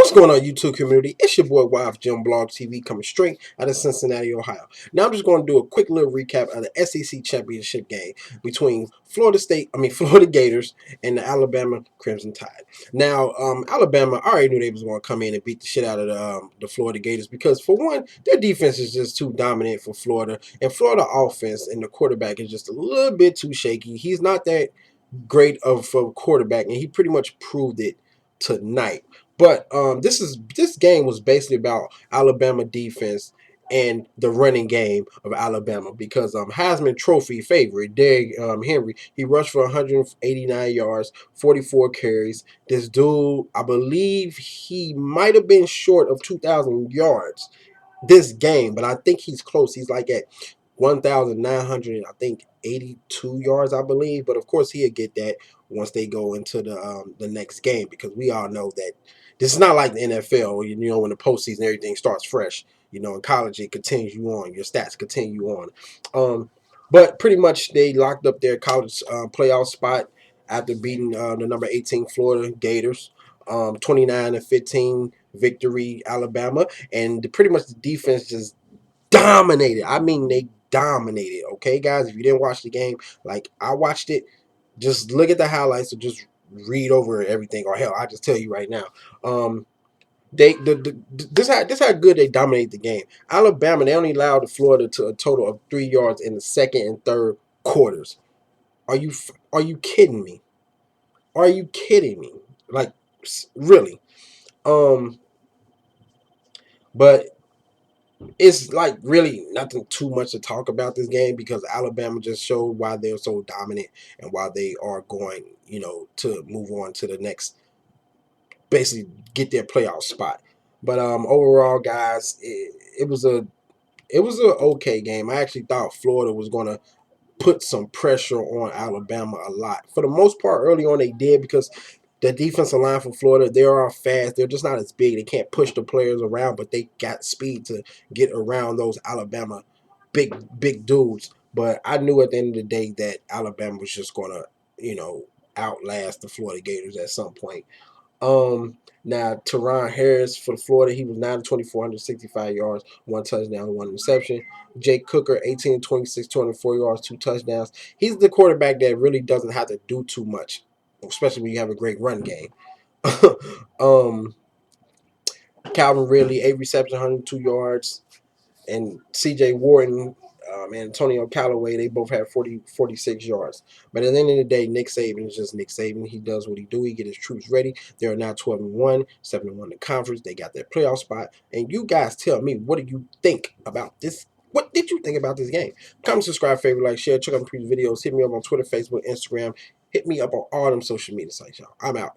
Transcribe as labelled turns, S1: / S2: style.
S1: What's going on, YouTube community? It's your boy YfgmBlogTv coming straight out of Cincinnati, Ohio. Now I'm just going to do a quick little recap of the SEC championship game between Florida Gators and the Alabama Crimson Tide. Now, Alabama, I already knew they was going to come in and beat the shit out of the Florida Gators because, for one, their defense is just too dominant for Florida, and Florida offense and the quarterback is just a little bit too shaky. He's not that great of a quarterback, and he pretty much proved it tonight. But this game was basically about Alabama defense and the running game of Alabama because Heisman Trophy favorite Derrick Henry, he rushed for 189 yards, 44 carries. This dude, I believe he might have been short of 2,000 yards this game, but I think he's close. He's like at 1,900, I think 82 yards, I believe. But of course, he'll get that once they go into the next game because we all know that this is not like the NFL. You know, when the postseason everything starts fresh. You know, in college it continues you on. Your stats continue on. But pretty much they locked up their college playoff spot after beating the number 18 Florida Gators, 29-15 victory Alabama, and pretty much the defense just dominated. I mean, they dominated. Okay, guys, if you didn't watch the game, like I watched it, just look at the highlights or just read over everything. Or hell, I just tell you right now. This how good they dominated the game. Alabama, they only allowed the Florida to a total of 3 yards in the second and third quarters. Are you kidding me? Are you kidding me? Like really? Um, but it's like really nothing too much to talk about this game because Alabama just showed why they're so dominant and why they are going, you know, to move on to the next, basically get their playoff spot. But overall, guys, it was a okay game. I actually thought Florida was going to put some pressure on Alabama a lot. For the most part, early on they did because the defensive line for Florida, they are fast. They're just not as big. They can't push the players around, but they got speed to get around those Alabama big dudes. But I knew at the end of the day that Alabama was just going to, you know, outlast the Florida Gators at some point. Now Teron Harris for Florida, he was 9 of 24, 165 yards, 1 touchdown, 1 interception. Jake Cooker, 18 26, 24 yards, 2 touchdowns. He's the quarterback that really doesn't have to do too much, especially when you have a great run game. um, Calvin Ridley, 8 receptions, 102 yards, and C.J. Wharton and Antonio Callaway, they both had 46 yards. But at the end of the day, Nick Saban is just Nick Saban. He does what he do. He get his troops ready. They are now 12-1, 7-1 in the conference. They got their playoff spot. And you guys tell me, what do you think about this? What did you think about this game? Comment, subscribe, favorite, like, share. Check out my previous videos. Hit me up on Twitter, Facebook, Instagram. Hit me up on all them social media sites, y'all. I'm out.